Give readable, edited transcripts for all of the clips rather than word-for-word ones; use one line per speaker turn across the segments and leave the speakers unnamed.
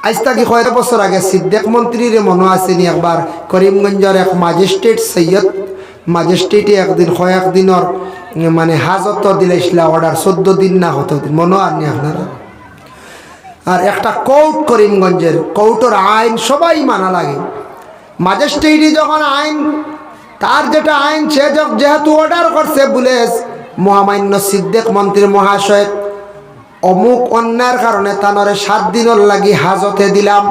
আজ থেকে কয়েক বছর আগে সিদ্দিক মন্ত্রীর মনে আসেনি একবার করিমগঞ্জের এক ম্যাজিস্ট্রেট সৈয়দ ম্যাজিস্ট্রেটে একদিন কয়েকদিনের মানে হাজত দিলাইছিল অর্ডার 14 দিন না কত দিন মনে আনি আপনারা। আর একটা কোর্ট করিমগঞ্জের কোর্টের আইন সবাই মানা লাগে। ম্যাজিস্ট্রেটই যখন আইন তার যেটা আইন সে যেহেতু অর্ডার করছে বলে মহামান্য সিদ্দিক মন্ত্রী মহাশয় অমুক অন্যার কারণে তানরে 7 দিনের লাগি হাজতে দিলাম।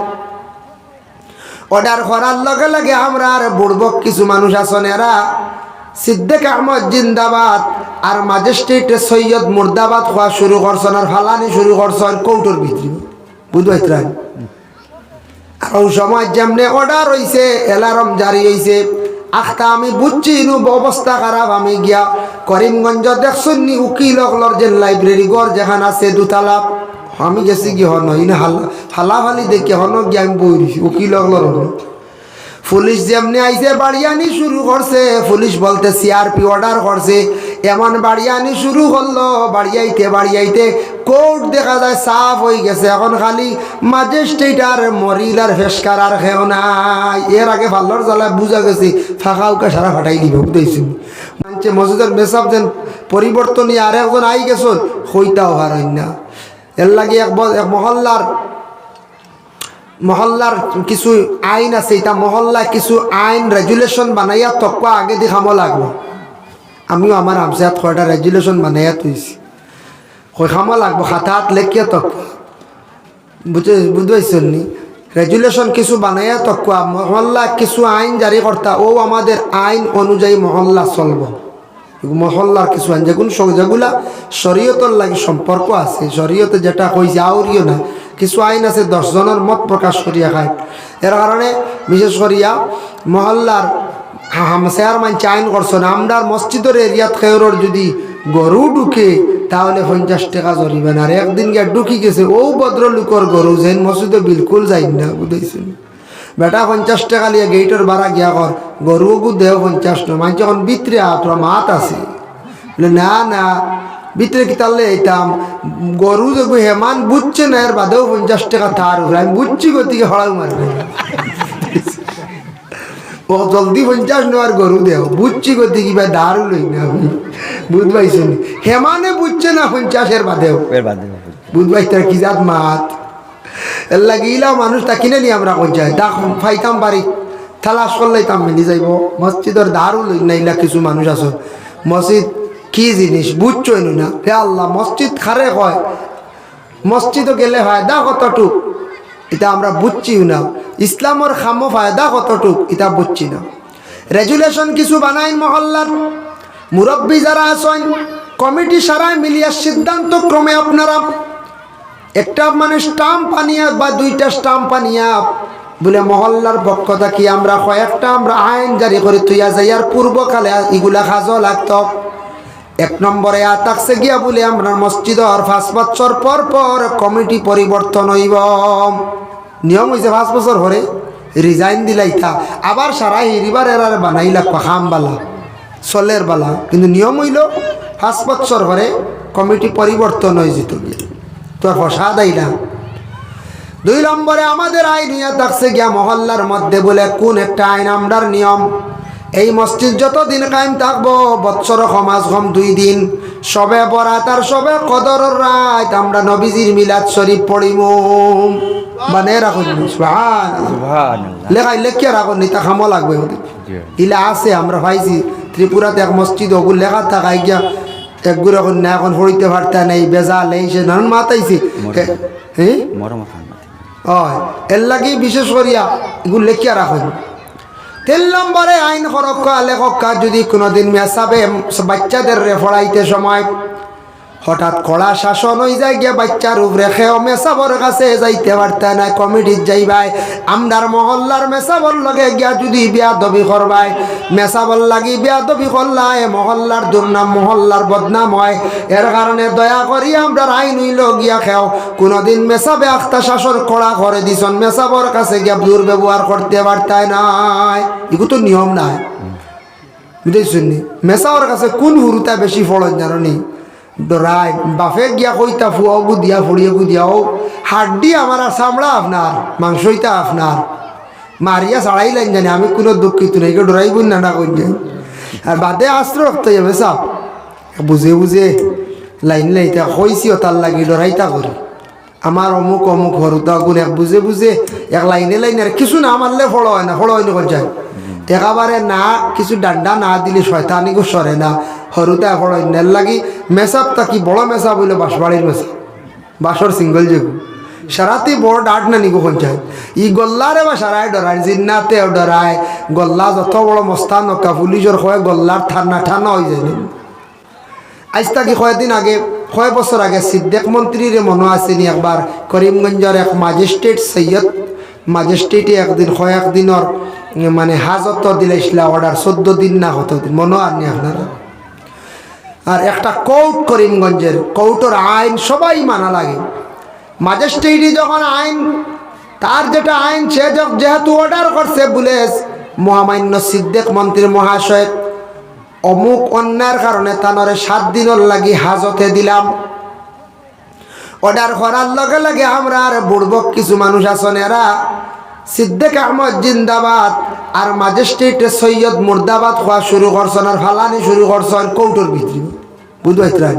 অর্ডার করার লগে লগে আমরা আর বুড়বক কিছু মানুষ আছেন এরা সিদ্দিক আহমদ জিন্দাবাদ আর ম্যাজিস্ট্রেট সৈয়দ মুর্দাবাদ হওয়া শুরু করছেন আর ফালানি শুরু করছেন কোর্টের ভিতরে বুঝবাইত্রান। আর ওই সময় যেমনি অর্ডার হয়েছে অ্যালার্ম জারি হয়েছে আখতা আমি বুঝছি অবস্থা খারাপ। আমি গিয়া করিমগঞ্জ দেখছেন নি উকিল অকলর যে লাইব্রেরি ঘর যেখানে আছে দুতলা আমি গেছি কি হন না হালাফালি দেখে হন গিয়ে আমি বই দিছি উকিল অকলর হল। পুলিশ যেমনি আইসে বাড়িয়ানি শুরু করছে পুলিশ বলতে সিআরপি অর্ডার করছে এমন বাড়িয়ানি শুরু করলো বাড়িয়াইতে কোর্ট দেখা যায় সাফ হয়ে গেছে। এখন খালি ম্যাজিস্ট্রেট আর মরিল আর ফেসকার আর খেও নাই। এর আগে ভাল্লর জ্বালায় বুঝা গেছে ফাঁকা উকা সারা ফাটাই দিব বুঝতেছি মানছে মসজিদের মেসাব যেন পরিবর্তন আর একজন আই গেছেন হইতাও হারাই না। এর লাগে এক মহল্লার কিছু আইন আছে এটা মহল্লায় কিছু আইন রেগুলেশন বানাইয়া তক্কা আগে দেখামো লাগবো। আমিও আমার আমসাত কয়টা রেগুলেশন বানাইয়া তুইছি খামো লাগবো খাতাত লেখিয়া তক্কা বুঝতে নি রেগুলেশন কিছু বানাইয়া তক্কা মহল্লা কিছু আইন জারি করতা ও আমাদের আইন অনুযায়ী মহল্লা চলব। মহল্লার কিছু আইন যেগুলা শরীয়তর লাগে সম্পর্ক আছে শরীয়তে যেটা কইছে আউরিও না কিছু আইন আছে 10 জনের মত প্রকাশ করিয়া খায়। এর কারণে বিশেষ করিয়া মহল্লার হামসায়ার মানছে আইন করছেন আমরার মসজিদের এরিয়াত খেয়রর যদি গরু ঢুকে তাহলে 50 টাকা জরিমানা। আর একদিন গিয়ে ঢুকি গেছে ও ভদ্রলোকর গরু যেন মসজিদে বিলকুল যাই না বুঝেছেন বেটা 50 টাকা লিয়ে গেটের ভাড়া গিয়া কর গরু দেহ 50 না মানছে এখন ভিতরে তোরা মাত আছে বলে না ভিতরে কি তাহলে এইতাম গরু দেখবো হেমান বুঝছে না এর বাদেও 50 টাকা তার উপরে আমি বুঝছি গতিকে হড়াও মারবে ও জলদি 50 নেওয়ার গরু দেও বুঝছি গতি কি ভাই দাঁড়ু লই না আমি বুঝবাইছেন হেমানে বুঝছে না 50 এর বাদেও বুঝবাই তার কি জাত মাত এর লাগিলাও মানুষ তা কিনে নি আমরা কোন যায় তা ফাইতাম বাড়ি তালাশ করলাইতাম মিলি যাইব মসজিদের দাঁড়ু লই না ইলা কিছু মানুষ আছো মসজিদ কি জিনিস বুঝছই না হে আল্লাহ মসজিদ খারে হয় মসজিদও গেলে ফায়দা কতটুক এটা আমরা বুঝছিও না ইসলামের খামো ফায়দা কতটুক এটা বুঝছি না। রেগুলেশন কিছু বানাইন মহল্লার মুরব্বী যারা আছেন কমিটি সারাই মিলিয়া সিদ্ধান্ত ক্রমে আপনারা একটা মানে স্টাম্প আনিয়া বা 2টা স্টাম্প আনিয়া বলে মহল্লার পক্ষ থাকি আমরা কয়েকটা আমরা আইন জারি করে তুইয়া যাই আর পূর্বকালে এগুলা কাজও লাগত। 1 নম্বরে থাকছে গিয়া বলে আমরা মসজিদর 5 বছর পর পর কমিটি পরিবর্তন হইব। নিয়ম হয়েছে 5 বছর পরে রিজাইন দিলাইতা আবার সারা হিরিবার এরার বানাইলা খামবালা চলের বালা কিন্তু নিয়ম হইল 5 বছর পরে কমিটি পরিবর্তন হয়ে যেত গিয়ে তো ফসা দেয় না। 2 নম্বরে আমাদের আইন ইয়া থাকছে গিয়া মহল্লার মধ্যে বলে কোন একটা আইন আমরার নিয়ম এই মসজিদ যতদিন কায়েম থাকবো বৎসর সমাজ কম 2 দিন সবে বরাত আর সবে কদরের রাত আমরা নবীজির মিলাদ শরীফ পড়িব মানে রাখুন সুবহানাল্লাহ লেখাই লেখিয়া রাখুন নিতা খামো লাগবে ইলা আছে আমরা পাইছি ত্রিপুরাতে এক মসজিদ ওগুলো লেখা থাকাই গিয়া একগুলো এখন না এখন হইতে পারতা নেই বেজা লেইছে নানান মাতাইছে হ্যাঁ এর লাগি বিশেষ করিয়া এগুলো লেখিয়া রাখুন। 3 নম্বরে আইন হরক্কা লেখকা যদি কোনোদিন মেসাবে বাচ্চাদের পড়াইতে সময় হঠাৎ কড়া শাসন হয়ে যায় গিয়া বাচ্চার উপরে খেও মেসাবর কাছে যাইতে পারতে না কমিটির যাইবাই আমদার মহল্লার মেসাবর লগে গিয়া যদি বেয়াদবি করবাই মেসাবর লাগি বেয়াদবি করলাই মহল্লার দুর্নাম মহল্লার বদনাম হয়। এর কারণে দয়া করি আমরা আইন হইল গিয়া খেও কোনোদিন মেসাবে আখতা শাসন কড়া করে দিছন মেসাবর কাছে গিয়া দুর্ব্যবহার করতে পারতাই নাই এগুলো তো নিয়ম নাই বুঝেছেন মেসাবর কাছে কোন হুরুতা বেশি ফলন জানি ডরাই বাপে গিয়া কইতা ফুয়াও বুদিয়া ফুড়িয়ে বুদিয়াও হাড্ডি আমার আর চামড়া আপনার মাংসইটা আপনার মারিয়া ছাড়াই লাইন জানি আমি কোনো দুঃখিত নেই কেউ ডরাই বুন না কই যাই আর বাদে আস্ত্র রক্ত যাবে চাপ বুঝে বুঝে লাইন লাইতা কইছিও তার লাগি ডরাইতা করি আমার অমুক অমুক হরুতা গুণ এক বুঝে বুঝে এক লাইনে লাইনে আর কিছু না মারলে ফলো হয় না কোন যায় একেবারে না কিছু ডান্ডা না দিলে শয়তানিগো সরে না হরুতা ফলো নেল লাগি মেসাপ তাকি বড় মেসাপ হইলো বাঁশবাড়ির মেসাপ বাঁশর সিঙ্গল যেগু সারাতে বড় ডাট না নিগো পঞ্চায়েত ই গল্লারে বা সারায় ডরায় জিন্নাতেও ডরায় গল্লা যত বড় মস্তান নকা পুলিশের কয়ে গল্লার ঠান্না ঠান্না হয়ে যায় আজ তাকে কয়েকদিন আগে কয়েক বছর আগে সিদ্দিক মন্ত্রীর মনে আসেনি একবার করিমগঞ্জের এক ম্যাজিস্ট্রেট সৈয়দ ম্যাজিস্ট্রেটে একদিন কয়েকদিনের মানে হাজত দিলাইছিল অর্ডার 14 দিন না কত দিন মনে আনি আপনারা আর একটা কোর্ট করিমগঞ্জের কোর্টের আইন সবাই মানা লাগে ম্যাজিস্ট্রেটই যখন আইন তার যেটা আইন সে যেহেতু অর্ডার করছে বলে মহামান্য সিদ্দিক মন্ত্রী মহাশয় অমুক অন্যায়ের কারণে তানরে 7 দিনের লাগি হাজতে দিলাম অর্ডার করার লগে লগে আমরা আর বুড়বক কিছু মানুষ আছেন এরা সিদ্দিক আহমদ জিন্দাবাদ আর ম্যাজিস্ট্রেট সৈয়দ মুর্দাবাদ হওয়া শুরু করছেন আর ফালানি শুরু করছেন কৌটোর ভিতরে বুঝবাইত্রান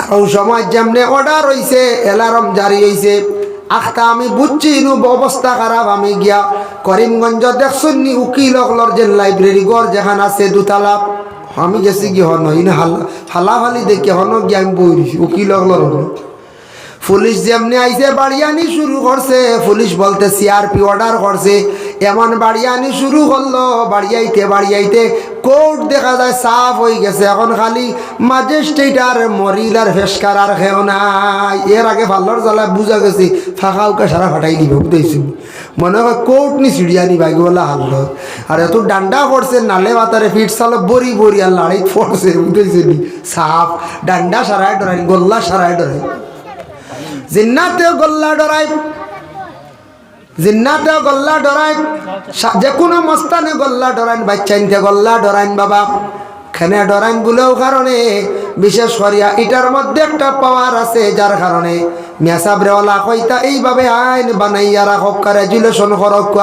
আর ওই সময় যেমনি অর্ডার হয়েছে অ্যালার্ম জারি হয়েছে আখতা আমি বুঝছি ইনু অবস্থা খারাপ আমি গিয়া করিমগঞ্জ দেখছেন নি উকিল অকলর যে লাইব্রেরি ঘর যেখানে আছে দুতলা আমি গেছি গিয়ে হন ইনে হালাহালি দেখে হন গিয়ে আমি বই দিছি উকিল অকলর হল পুলিশ যেমনি আইসে বাড়িয়ানি শুরু করছে পুলিশ বলতে সিআরপি অর্ডার করছে এমন বাড়িয়ানি শুরু করলো বাড়িয়াইতে কোর্ট দেখা যায় সাফ হয়ে গেছে এখন খালি ম্যাজিস্ট্রেট আর মরিল আর ফেসকার আর খেও নাই এর আগে ভাল্লর জ্বালা বুঝা গেছি ফাঁকা উকা সারা ফাটাই দিব বুঝতেছি মনে হয় কোর্ট নি সিডিয়ানি বাইকওয়ালা হারল আর এত ডান্ডা করছে নালে বাতারে ফিট চালো বড়ি বড়ি আর লাড়াই পড়ছে বুঝতেছি সাফ ডান্ডা সারায় ডরাই গোল্লা সারায় ডরাই জিন্নাতেও গল্লা ডরাই জিন্নাতেও গল্লা ডরাই যে কোনো মস্তানে গল্লা ডরাইন বাচ্চাইনতে গল্লা ডরাইন বাবা খেনে ডরাইন বলেও কারণে বিশেষ করিয়া এটার মধ্যে একটা পাওয়ার আছে যার কারণে মেসাবরেওয়ালা কইতা এইভাবে আইন বানাইয়া রাখক রেজুলেশন করক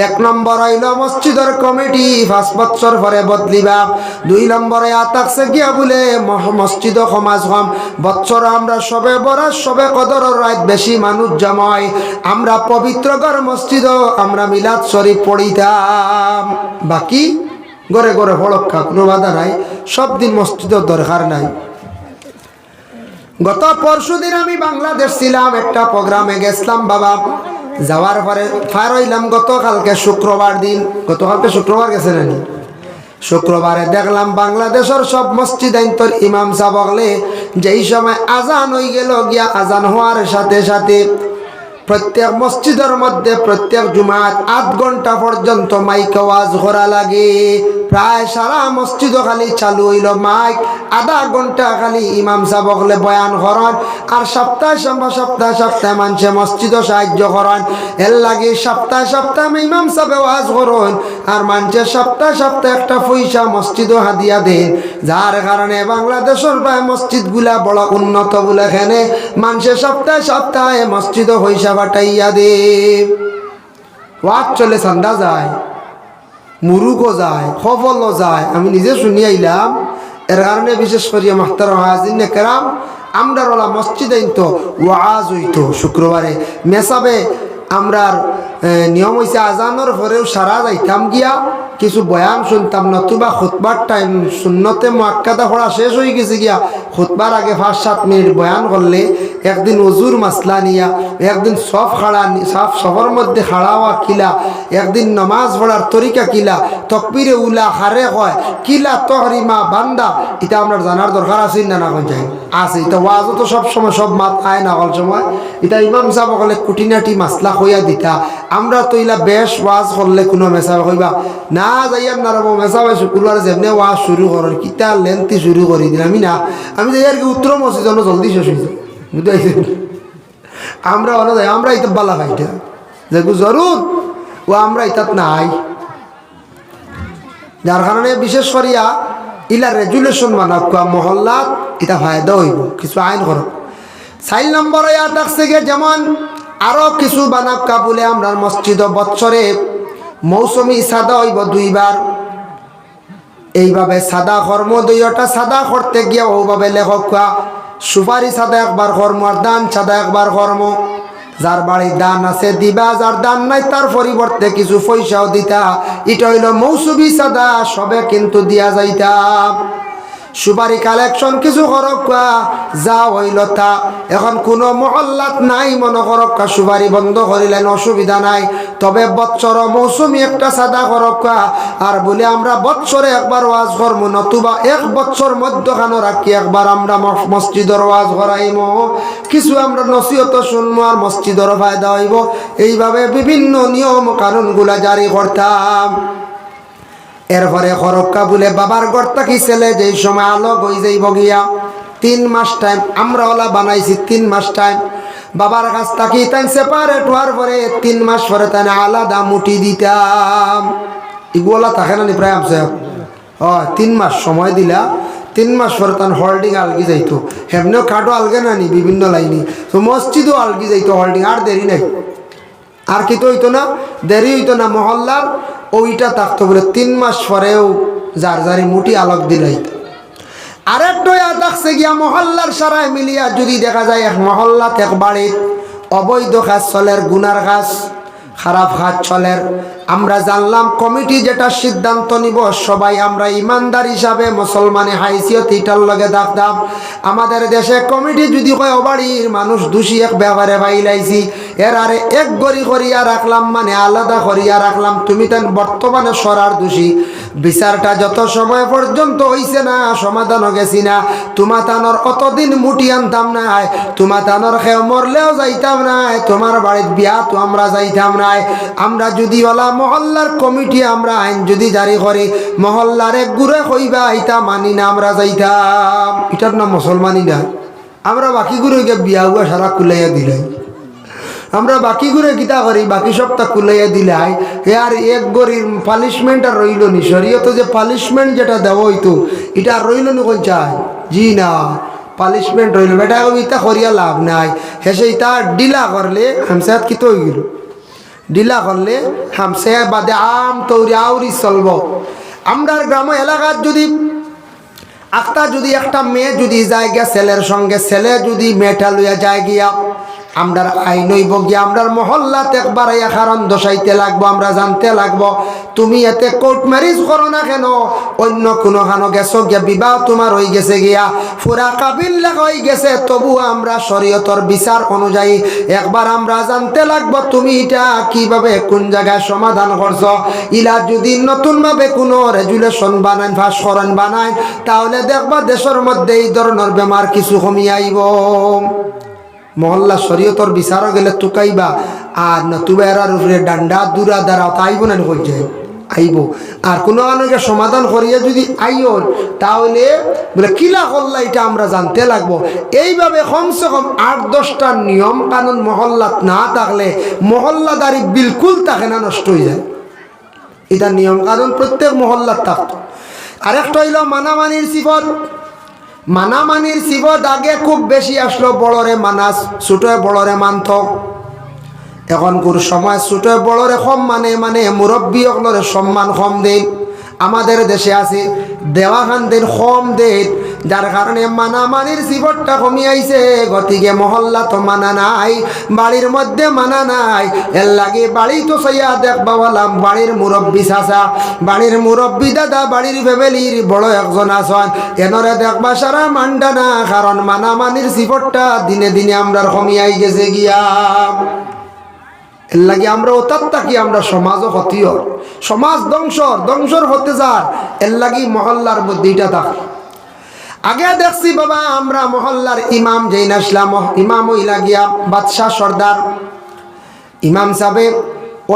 1 নম্বর হইল মসজিদের কমিটি 5 বছর পরে বদলিবা 2 নম্বরে আতাকছে গিয়া বলে মসজিদ সমাজ হম বছর আমরা সবে বরাত সবে কদরের রাত বেশি মানুষ জমায় আমরা পবিত্র ঘর মসজিদ আমরা মিলাদ শরীফ পড়িতাম বাকি ঘরে ঘরে ফলক্ষা কোনো বাধা নাই সব দিন মসজিদের দরকার নাই গত পরশুদিন আমি বাংলাদেশ ছিলাম একটা প্রোগ্রামে গেছিলাম বাবা যাওয়ার পরে ফার হইলাম গতকালকে শুক্রবার দিন গতকালকে শুক্রবার গেছে নানি শুক্রবারে দেখলাম বাংলাদেশের সব মসজিদ আইন্তর ইমাম সাহেব বলে যেই সময় আজান হয়ে গেল গিয়া আজান হওয়ার সাথে সাথে প্রত্যেক মসজিদের মধ্যে প্রত্যেক জুমাত 8 ঘন্টা পর্যন্ত মাইক আওয়াজ করা লাগে প্রায় সারা মসজিদ খালি চালু হইল মাইক আধা ঘন্টা খালি ইমাম সাহেব বলে বয়ান করেন আর সপ্তাহে মানুষে মসজিদ সাহায্য করেন এর লাগে সপ্তাহে ইমাম সাহেব আওয়াজ করেন আর মানুষের সপ্তাহে একটা পয়সা মসজিদ হাদিয়া দেন যার কারণে বাংলাদেশের প্রায় মসজিদগুলা বড় উন্নত বলে এখানে মানুষের সপ্তাহে মসজিদ পয়সা বাটাইয়া দে ওয়াজ চলে সন্ধ্যা যায় মুরুকও যায় সফলও যায় আমি নিজে শুনি আইলাম এর কারণে বিশেষ করিয়া মাহতারাম হাজির কেরাম আমরা ওলা মসজিদে তো ওয়াজ হইতো শুক্রবারে মেসাবে আমরার নিয়ম হয়েছে আজানোর পরেও সারা যাইতাম গিয়া কিছু বয়ান শুনতাম নতুবা খুতবার টাইম সুন্নতে মুআক্কাদা পড়া শেষ হয়ে গেছে গিয়া খুতবার আগে 5-7 মিনিট বয়ান করলে একদিন ওজুর মাসলা নিয়া একদিন সফর মধ্যে খাড়া হওয়া কিলা একদিন নমাজ পড়ার তরিকা কিলা তকবিরে উলা হারে হয় কিলা তহরিমা বান্দা এটা আমরা জানার দরকার আছে না না কোন যায় আছে এটা ওয়াজও তো সব সময় সব মাত আয় না হল সময় এটা ইমাম সাহেব বলে কুটিনাটি মাসলা হইয়া দিতা আমরা তো ইলা বেশ ওয়াজ করলে কোনো মেসাব কইবা না যাইয়ার না রব মেসাবে শুক্রবার যেমনি ওয়াজ শুরু করার কিতা লেন্থি শুরু করে দিন আমি না আমি যাই আর কি উত্তর মসজিদ জলদি শেষ হয়ে যায় বুঝতে আমরা অন যাই আমরা ইতাব বালা খাইটা দেখো জরুর ও আমরা ইতাত নাই যার কারণে বিশেষ করিয়া ইলা রেজুলেশন বানাক মহল্লাত এটা ফায়দা হইব কিছু আইন করো 4 নম্বর ইয়াত আছে গে যেমন আরো কিছু বানাক্কা বলে আমরা মসজিদ বছরে মৌসুমি সাদা হইব 2 বার এইভাবে সাদা কর্ম 2টা সাদা করতে গিয়ে ওভাবে লেখক সুপারি সাদা একবার কর্ম আর দান সাদা একবার কর্ম যার বাড়ির দান আছে দিবা যার দান নাই তার পরিবর্তে কিছু পয়সাও দিতা এটা হইল মৌসুমি সাদা সবে কিন্তু দিয়া যাইতা সুপারি কালেকশন কিছু করক্কা যা হইল তা এখন কোনো মহল্লাত নাই মনে করক্কা সুপারি বন্ধ করিলেন অসুবিধা নাই তবে বৎসর মৌসুমি একটা সাদা করক্কা আর বলে আমরা বৎসরে একবার ওয়াজ করবো নতুবা 1 বছর মধ্যখানো রাখি একবার আমরা মসজিদের ওয়াজ করাইম কিছু আমরা নসিহত শুনবো আর মসজিদের ফায়দা হইব এইভাবে বিভিন্ন নিয়ম কানুনগুলা জারি করতাম এরপরে খরক্কা বলে বাবার ঘর থাকি ছেলে যেই সময় আলো হয়ে যাইব গিয়া 3 মাস টাইম আমরা ওলা বানাইছি 3 মাস টাইম বাবার কাছ থাকি তাই সেপারেট হওয়ার পরে 3 মাস পরে তাই আলাদা মুঠি দিতাম এগুলা থাকে না প্রায় আমছে 3 মাস সময় দিলা 3 মাস পরে তান হোল্ডিং আলগি যাইতো হেমনেও কাটো আলগে না নি বিভিন্ন লাইনি তো মসজিদও আলগি যাইতো হোল্ডিং আর দেরি নাই আর কি তো হইতো না দেরি হইতো না মহল্লার ওইটা থাকতো বলে 3 মাস পরেও যার যারি মুঠি আলোক দিলাই আরেকটা থাকছে গিয়া মহল্লার সারায় মিলিয়া যদি দেখা যায় এক মহল্লাত এক বাড়ির অবৈধ কাজ চলের গুনার কাজ খারাপ কাজ চলের আমরা জানলাম কমিটি যেটা সিদ্ধান্ত নিব সবাই আমরা ইমানদার হিসাবে মুসলমানে হাইসিয়ত এটার লগে থাকতাম আমাদের দেশে কমিটি যদি কয় অবাড়ির মানুষ দোষী এক ব্যাপারে পাইলাইছি এর আরে এক গড়ি করিয়া রাখলাম মানে আলাদা করিয়া রাখলাম তুমি তেন বর্তমানে সরার দোষী বিচারটা যত সময় পর্যন্ত হইছে না সমাধান গেছি না তোমা তানোর অতদিন মুটি আনতাম নাই তোমা তানোর খেয়ে মরলেও যাইতাম নাই তোমার বাড়ির বিয়া তো আমরা যাইতাম নাই আমরা যদি ওলা মহল্লার কমিটি আমরা আইন যদি জারি করি মহল্লার এক গুড়ে কইবা এটা মানি না আমরা যাইতাম এটার নাম মুসলমানি না আমরা বাকি গুড়ে গিয়ে বিয়া হুয়া সারা কুলাইয়া দিলাই আমরা বাকি গুড়ে গীতা করি বাকি সবটা কুলাইয়া দিলাই আর এক গরির পানিশমেন্ট আর রইল নি শরীয়ত যে পানিশমেন্ট যেটা দেওয়া হইতো এটা আর রইল নি কোন চায় জি না পানিশমেন্ট রইল বেটা ইটা করিয়া লাভ নাই হেসে ইটা ডিলা করলে হামসাত কি তো হয়ে গেল ডিলা করলে হামসে বাদে আম তৌরি আউরি চলব আমরা গ্রাম এলাকার যদি আখতা যদি একটা মেয়ে যদি যায় গিয়া ছেলের সঙ্গে ছেলে যদি মেয়েটা লইয়া যায় গিয়া আমরার আইন হইব গিয়া আমরার মহল্লাতে একবার কারণ দশাইতে লাগবো আমরা জানতে লাগবো তুমি এতে কোর্ট ম্যারেজ করো না কেন অন্য কোনো খানো গেছো গিয়া বিবাহ তোমার হয়ে গেছে গিয়া পুরা কাবিল লেখা হয়ে গেছে তবু আমরা শরীয়তর বিচার অনুযায়ী একবার আমরা জানতে লাগবো তুমি এটা কিভাবে কোন জায়গায় সমাধান করছো ইলা যদি নতুনভাবে কোনো রেজুলেশন বানান ফাঁস করেন বানায় তাহলে দেখবা দেশের মধ্যে এই ধরনের বেমার কিছু কমিয়ে আইব মহল্লা শরীয়তর বিচারও গেলে তুকাইবা আর নতুবা এরার উপরে ডান্ডা দূরা দ্বারা তাইব না কইছে আইব আর কোনো মানুষকে সমাধান করিয়া যদি আইও তাহলে বলে কিলা করলা এটা আমরা জানতে লাগবো এইভাবে কমসে কম 8-10টা নিয়ম কানুন মহল্লাত না থাকলে মহল্লাদারি বিলকুল থাকে না নষ্ট হয়ে যায় এটা নিয়ম কানুন প্রত্যেক মহল্লাত থাকতো আরেকটা হইল মানামানির সিফত মানামানির সিফত আগে খুব বেশি আসলো বড়রে মানাস ছোটে বড়রে মানত এখনকার সময় ছোটে বড়রে কম মানে মুরব্বী অকলরে সম্মান কম দেন আমাদের দেশে আছে দেওয়া খান দেন কম দেন যার কারণে মানামানির সিফতটা কমি আইছে গতিকে মহল্লা তো মানা নাই বাড়ির মধ্যে মানা নাই এর লাগে বাড়ি তো সইয়া দেখবা বললাম বাড়ির মুরব্বী চাচা বাড়ির মুরব্বী দাদা বাড়ির ফ্যামিলির বড় একজন আছেন এনরে দেখবা সারা মান্ডা না কারণ মানামানির সিফতটা দিনে দিনে আমরা কমি আই গেছে গিয়া এর লাগে আমরা ওতার থাকি আমরা সমাজও ক্ষতির সমাজ ধ্বংসর হতে যার এর লাগি মহল্লার মধ্যে এটা থাকে আগে দেখছি বাবা আমরা মহল্লার ইমাম যেই আসলাম ইমাম হইলা গিয়া বাদশাহ সর্দার ইমাম সাহেব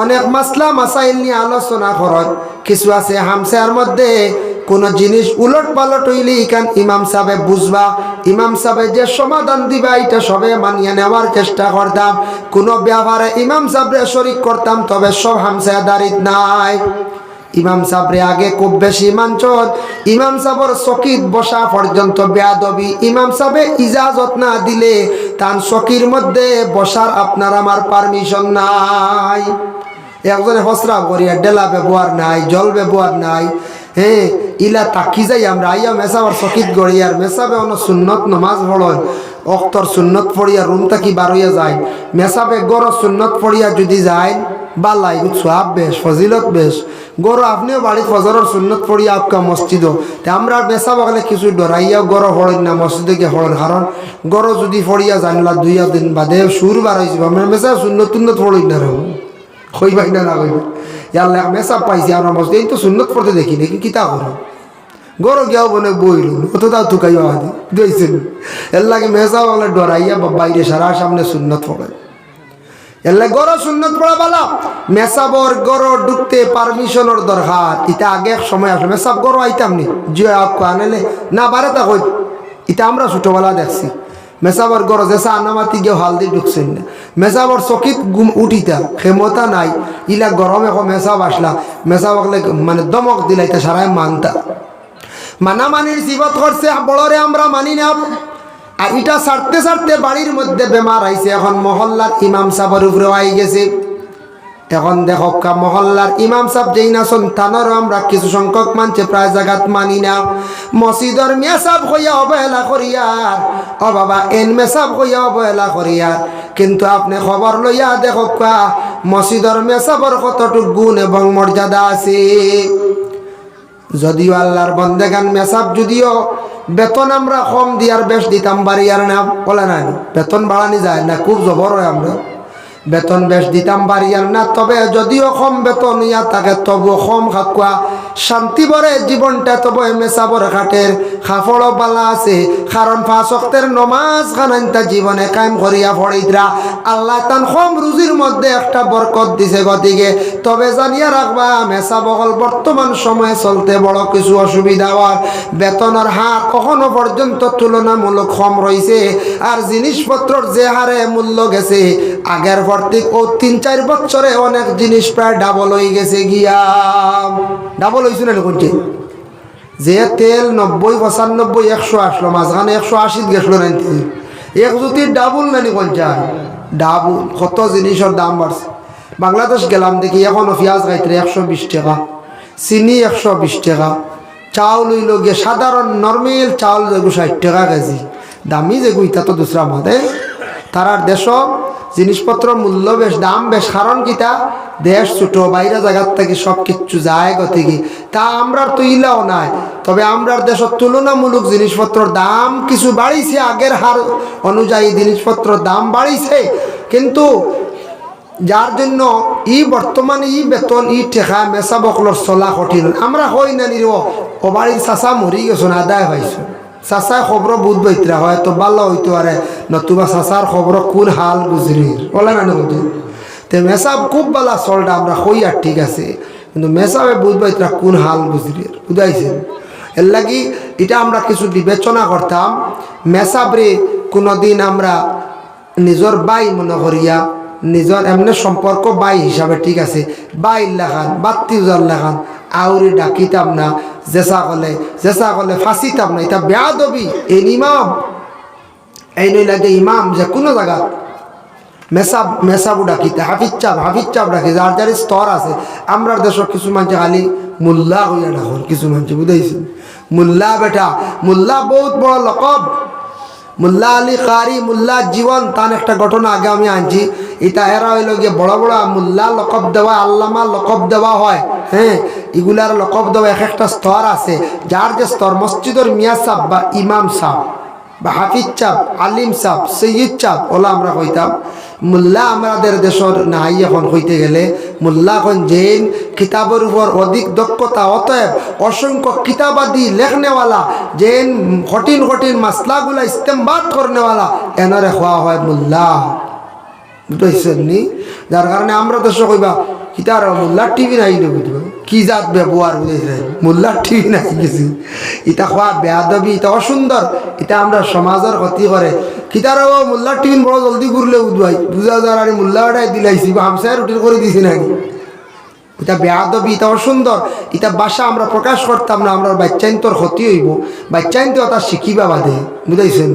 অনেক মাসলা মাসাইল নিয়ে আলোচনা করেন কিছু আছে হামসার মধ্যে কোনো জিনিস উলট পালট হইলে এখান ইমাম সাহেব বুঝবা ইমাম সাহেব যে সমাধান দিবা এটা সবে মানিয়ে নেওয়ার চেষ্টা করতাম কোনো ব্যাপারে ইমাম সাহেবরে শরিক করতাম তবে সব হামসাদারিত নাই ইমাম সাহেবরে আগে খুব বেশি মানছন, ইমাম সাহেবর চকিত বসা পর্যন্ত বেয়াদবি। ইমাম সাহেবে ইজাজত না দিলে তার চকির মধ্যে বসার আপনার আমার পারমিশন নাই। একজনে হসরা করিয়া ডেলা ব্যবহার নাই, জল ব্যবহার নাই, হ্যাঁ ইলা তাকি যাই আমরা আইয়া মেসাবার চকিত গড়িয়ার মেসাবে অন্য সুন্নত নমাজ পড়ন, অক্তর সুন্নত পড়িয়া রুম তাকি বারইয়া যায়, মেসাবে গড় সুন্নত পড়িয়া যদি যায় বালাই সোয়াব বেশ, ফজিলত বেশ। গড় আপনিও বাড়ির ফজরের সুন্নত পড়িয়া আপকা মসজিদও তে আমরা মেসা বাগলে কিছু ডরাইয়াও গড় পড়েন না, মসজিদে গিয়ে পড়েন। কারণ গড় যদি পড়িয়া জানলা 2 দিন বাদে সুর বার হয়েছিল আমরা মেসা সুন্নত তুন্নত পড়ই না রহু কইবাই না কইবা ইয়াল্লা মেসা পাইছি আমরা মসজিদ এই তো সুন্নত পড়তে দেখি নাকি কিতা করো গরো গিয়াও বনে বইল অত তাও তুকাইবা হাতি দিয়েছেন এর লাগে মেসা বাগলে ডরাইয়া বাইরে সারা সামনে সুন্নত পড়ে। এলে গড় সুন্নত পড়া বালা মেসাবর গড় ঢুকতে পারমিশনের দরকার। ইটা আগে এক সময় আসলো মেসাব গড় আইতাম নি যে আনলে না বারে তা কই ইটা আমরা ছোটবেলা দেখছি। মেসাবর গড় যেসা আনামাতি গিয়ে হালদি ঢুকছেন না, মেসাবর চকিত গুম উঠিতা ক্ষমতা নাই, ইলা গরম এখন মেসাব আসলা মেসাবকলে মানে দমক দিলা ইটা সারাই মানতা মানা মানির জীবত করছে বড়রে আমরা মানি না। আর এটা ছাড়তে ছাড়তে বাড়ির মধ্যে বেমার আইছে, এখন মহল্লার ইমাম সাহেবের উপরেও আই গেছে। এখন দেখো মহল্লার ইমাম সাহেব যেই না সন্তানেরও আমরা কিছু সংখ্যক মানছে প্রায় জায়গাত মানি না। মসজিদর মেসাব হইয়া অবহেলা করিয়ার ও বাবা এন মেসাব হইয়া অবহেলা করিয়ার, কিন্তু আপনি খবর লইয়া দেখো মসজিদর মেসাবর কতটুক গুণ এবং মর্যাদা আছে। যদিও আল্লাহর বন্দেগান মেসাব যদিও বেতন আমরা কম দিয়ার বেশ দিতাম বাড়ি আর না বলে না বেতন বাড়ানি যায় না, খুব জবর হয় আমরা বেতন বেশ দিতাম বাড়ি আর না। তবে যদিও কম বেতন ইয়া থাকে তবুও কম খাকুয়া শান্তি বরে জীবনটা তবু মেসাবর ঘাটের খাফড় বালা আছে। কারণ 5 ওয়াক্তের নমাজ খানাইতা জীবনে কায়েম করিয়া ফড়িদরা আল্লাহ তান কম রুজির মধ্যে একটা বরকত দিছে গতিকে। তবে জানিয়া রাখবা মেসাবকল বর্তমান সময়ে চলতে বড় কিছু অসুবিধা হওয়ার বেতনের হার কখনো পর্যন্ত তুলনামূলক কম রয়েছে। আর জিনিসপত্রর যে হারে মূল্য গেছে আগের প্রত্যেক ও 3-4 বছরে অনেক জিনিস প্রায় ডাবল হয়ে গেছে গিয়া। ডাবল হয়েছে না করছে যে তেল 90-95-100 আসলো মাঝখানে 180 গেছিল না, এক যদি ডাবল নানি কঞ্চায় ডাবল কত জিনিসের দাম বাড়ছে। বাংলাদেশ গেলাম দেখি এখনো পেঁয়াজ খাইতে 120 টাকা, চিনি 120 টাকা, চাউল হইল গিয়ে সাধারণ নর্মেল চাউল যেগু 60 টাকা কেজি, দামি যেগু ইটা তো দুসরা মাদে তারার দেশ জিনিসপত্র মূল্য বেশ দাম বেশ। কারণ কিতা দেশ ছোট বাইরে জায়গার থেকে সব কিছু যায় গতিকে তা আমরার তো ইলাও নাই। তবে আমরার দেশের তুলনামূলক জিনিসপত্রের দাম কিছু বাড়িছে, আগের হার অনুযায়ী জিনিসপত্রের দাম বাড়িছে, কিন্তু যার জন্য বর্তমানে বেতন ঠেকা মেসা বকলর চলা কঠিন। আমরা হই না নির ও বাড়ির চাষা মরি গেছো না আদায় হয়েছে চাষায় খবর বুধ বৈতরা হয় তো ভালো হইতে পারে, নতুবা চাষার খবর কোন হাল গুজরির বলে না বন্ধু। তো মেসাব খুব ভালো চলটা আমরা হই আর ঠিক আছে, কিন্তু মেসাবে বুধ বৈতরা কোন হাল গুজরির বুঝাইছেন। এর লাগি এটা আমরা কিছু বিবেচনা করতাম। মেসাবরে কোনোদিন আমরা নিজর বাই মনে করিয়া নিজর এমনি সম্পর্ক বাই হিসাবে ঠিক আছে বাই লেখান বাত্তি উজার লেখান আউরি ডাকিতাম না, জেসা কলে ফাঁসিতাম না। এটা বেয়াদবি। এই ইমাম এই নই লাগে ইমাম যে কোনো জায়গা মেসাবু ডাকিতে হাফিজ চাপ ডাকি যার যার স্তর আছে। আমরা দেশের কিছু মানুষ খালি মোল্লা হইয়া ডাকর, কিছু মানুষ বুঝাইছেন মোল্লা বেটা মোল্লা বহুত বড় লকব। মোল্লা আলী কারি মোল্লা জীবন তার একটা ঘটনা আগে আমি আনছি। এটা এরা হইল গিয়ে বড় বড় মোল্লা লকব দেওয়া আল্লামা লকব দেওয়া হয়। হ্যাঁ এগুলার লকব দেওয়া এক একটা স্তর আছে। যার যে স্তর মসজিদের মিয়া সাহ বা ইমাম সাহ বা হাফিজ চাপ আলিম সাহ সৈয়দ চাপ ওলা আমরা কইতাম। মোল্লা আমাদের দেশের নাই এখন হইতে গেলে মোল্লা এখন জেন কিতাবের উপর অধিক দক্ষতা, অতএব অসংখ্য কিতাবাদি লেখনেওয়ালা জেন কঠিন কঠিন মাসলাগুলা ইস্তেমবাদ করনেওয়ালা এনারে হওয়া হয় মোল্লা বুঝতেছেন নি। যার কারণে আমরা দেশ কইবা কিতার মোল্লার টিভি নাই বুঝবা কি জাত ব্যবহার বুঝেছে মোল্লার টিভি নাই গেছি। এটা হওয়া বেয়াদবি, এটা অসুন্দর, এটা আমরা সমাজের ক্ষতি করে। কিতার মোল্লার টিফিন বড় জলদি ঘুরলে বুঝবাই বুঝা যার আর মোল্লা ওটাই দিলাইছি বা হামসায় রুটিন করে দিছি নাকি এটা বেয়াদবি, এটা অসুন্দর, এটা বাসা আমরা প্রকাশ করতাম না, আমরা বাচ্চাইন তোর ক্ষতি হইব, বাচ্চাইন তো তা শিখিবা বাদে, বুঝাইছেন?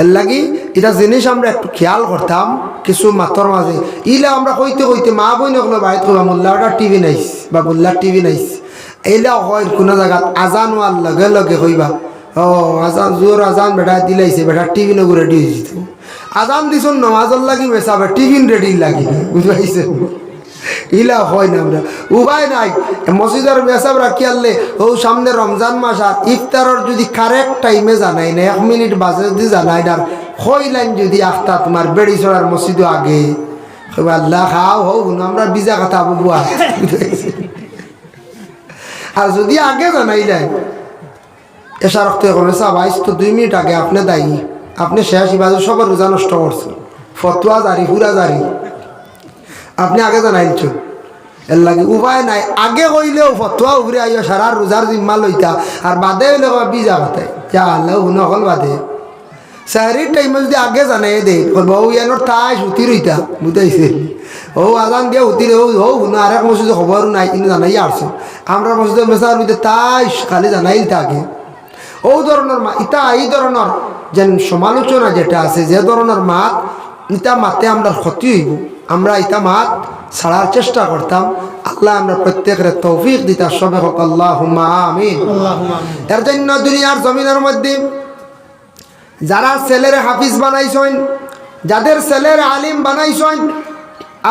এর লাগি এটা জিনিস আমরা একটু খেয়াল করতাম কিছু মাতর মাঝে। ইলে আমরা কইতে কইতে মা বই নকলো বাড়িতে কইবা মোল্লাটা টিভি নাইস বা মোল্লার টিভি নাইস, এইলা হয় কোনো জায়গাত আজান হওয়ার লগে লগে কইবা ও আজান জোর আজান বেটা দিলাইছে, বেটা টিভি নগু রেডি হয়েছিল, আজান দিছ নমাজর লাগি বেসাবে টিফিন রেডি লাগি, বুঝতে ইলা হয় না। আমরা উপায় নাই, মসজিদের মেসাব রাখি আনলে ও সামনে রমজান মাস আর ইফতারের যদি কারেক্ট টাইমে জানাই না, 1 মিনিট বাজে যদি জানাই না, হই লাইন যদি আখতা তোমার বেড়ি চড়ার মসজিদ আগে আল্লাহ খাও হো আমরা বিজা কথা বুয়া, আর যদি আগে জানাই যায় এসা রক্ত বাইশ তো 2 মিনিট আগে আপনি দায়ী, আপনি শেষ বাজে সবার রোজা নষ্ট করছেন, ফতুয়া জারি পুরা জারি, আপনি আগে জানাইছেন। এর লাগে উপায় নাই, আগে কইলেও ফতুয়া উভরে আইয়া সারা রোজার জিম্মা লইতা, আর বাদে হইলে বিজা কথায় যা আল্লাহ নকল বাদে সাহারির টাইমে যদি আগে জানাই দে বউ এনোর তাই সুতি রইতা, বুঝাইছে? ও আজান দিয়ে উতির ও শুনো আর এক মসজিদে খবর নাই কিন্তু জানাই আসছো, আমরা মসজিদের মেসার মধ্যে তাই খালি জানাই থাকে। ও ধরনের ইটা এই ধরনের যেন সমালোচনা যেটা আছে, যে ধরনের মাত ইটা মাতে আমরা ক্ষতি হইব, আমরা ইটা মাত ছাড়ার চেষ্টা করতাম। আল্লাহ আমরা প্রত্যেকের তৌফিক দিতা, সবে হোক আল্লাহুম্মা আমিন। এর জন্য দুনিয়ার জমিনের মধ্যে যারা ছেলের হাফিজ বানাইছেন, যাদের ছেলের আলিম বানাইছেন,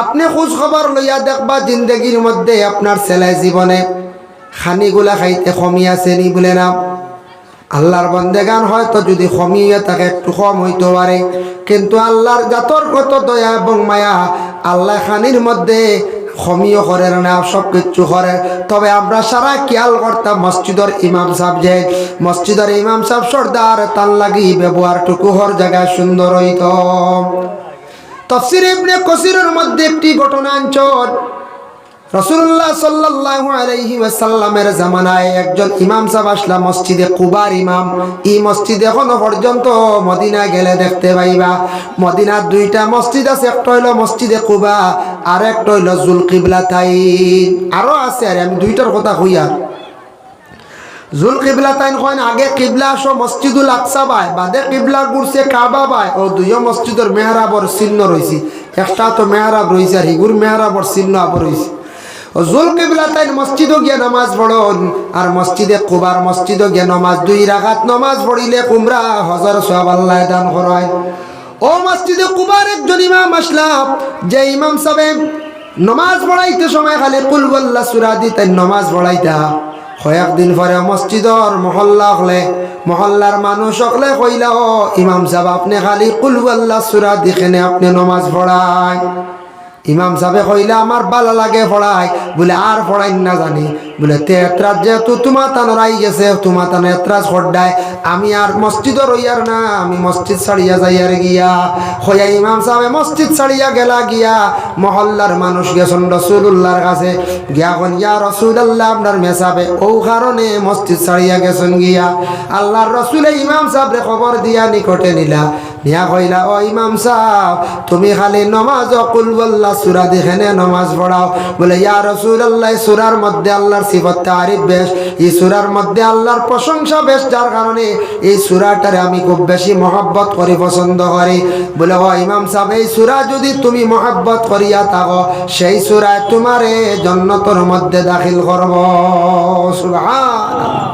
আপনি খোঁজ খবর লইয়া দেখবা জিন্দগির মধ্যে আপনার ছেলে জীবনে খানিগুলা খাইতে কমি আছে নি বলে না। আল্লাহর বন্দেগান হয়তো যদি কমিয়ে থাকে একটু কম হইতে পারে, কিন্তু আল্লাহর জাতর কত দয়া এবং মায়া, আল্লাহ খানির মধ্যে কমিও করে না, সব কিছু করে। তবে আমরা সারা খেয়াল করতাম মসজিদের ইমাম সাহেব, যে মসজিদের ইমাম সাহেব সর্দার তার লাগি ব্যবহারটুকু হর জায়গায় সুন্দর হইত। তাফসীর ইবনে কাসিরের মধ্যে একটি ঘটনা আনছেন, রাসূলুল্লাহ সাল্লাল্লাহু আলাইহি ওয়াসাল্লামের জামানায় একজন ইমাম সাহেব আসলা মসজিদে কুবার ইমাম। এই মসজিদে এখনো পর্যন্ত মদিনা গেলে দেখতে পাইবা, মদিনার 2টা মসজিদ আছে, একটা হইল মসজিদে কুবা আর একটা হইল জুলকিবলাতাইন, আরো আছে, আর আমি 2টার কথা কইয়া। জুলকিবলাতাইন কইন আগে কিবলা আসো মসজিদুল আকসা বাই, বাদে কিবলা ঘুরছে কাবা বাই, ও 2 মসজিদের মেহরাবর চিহ্ন রইছে, একটা তো মেহরাব রইছে আর হিগুর মেহরাবর চিহ্ন আবার রইছে। জুলকিবলাতাইন মসজিদও গিয়ে নামাজ পড়ন, আর মসজিদে কুবার মসজিদও গিয়ে নামাজ 2 রাকাত নামাজ পড়িলে কুমরা হাজার সওয়াব আল্লাহ দান করায়। ও মসজিদে কুবার একজন ইমাম আসলাম, যে ইমাম সাহেব নামাজ পড়াইতে সময় খালি কুল ওয়াল্লাহ সূরা দিতেন নামাজ পড়াইতা। কয়েকদিন পরে মসজিদর মহল্লা হলে মহল্লার মানুষ হলে কইলা, ও ইমাম সাহেব আপনি খালি কুল ওয়াল্লাহ সূরা দিকেনে আপনি নামাজ পড়ায়। ইমাম সাহেব কইলা আমার ভালো লাগে পড়াই, বলে আর পড়াই না জানি, বলে তে এতরাজ যেহেতু তোমার তানোর আই গেছে, তোমার তানো এতরাজ খড়ায়, আমি আর মসজিদও রইয়ার না, আমি মসজিদ ছাড়িয়া যাইয়ার গিয়া। হইয়া ইমাম সাহেব মসজিদ ছাড়িয়া গেলা গিয়া মহল্লার মানুষ গেছেন রাসূলুল্লাহর কাছে গিয়া, কোন ইয়া রাসূলুল্লাহ আপনার মেসাবে ও কারণে মসজিদ ছাড়িয়া গেছেন গিয়া। আল্লাহর রাসূল ইমাম সাহেবরে খবর দিয়া নিকটে নিলা, নিয়া কইলা, ও ইমাম সাহেব তুমি খালি নামাজ কুল ওয়াল্লাহ সূরা দেখেনে নামাজ পড়াও। বলে ইয়া রাসূলুল্লাহ সূরার মধ্যে আল্লাহর সিফত তারিফ বেশ, এই সূরার মধ্যে আল্লাহর প্রশংসা বেশ, যার কারণে এই সূরাটারে আমি খুব বেশি মহব্বত করি, পছন্দ করি। বলে ও ইমাম সাহেব এই সূরা যদি তুমি মহব্বত করিয়া থাকো, সেই সূরা তোমারে জান্নাতের মধ্যে দাখিল করব। সুবহানাল্লাহ।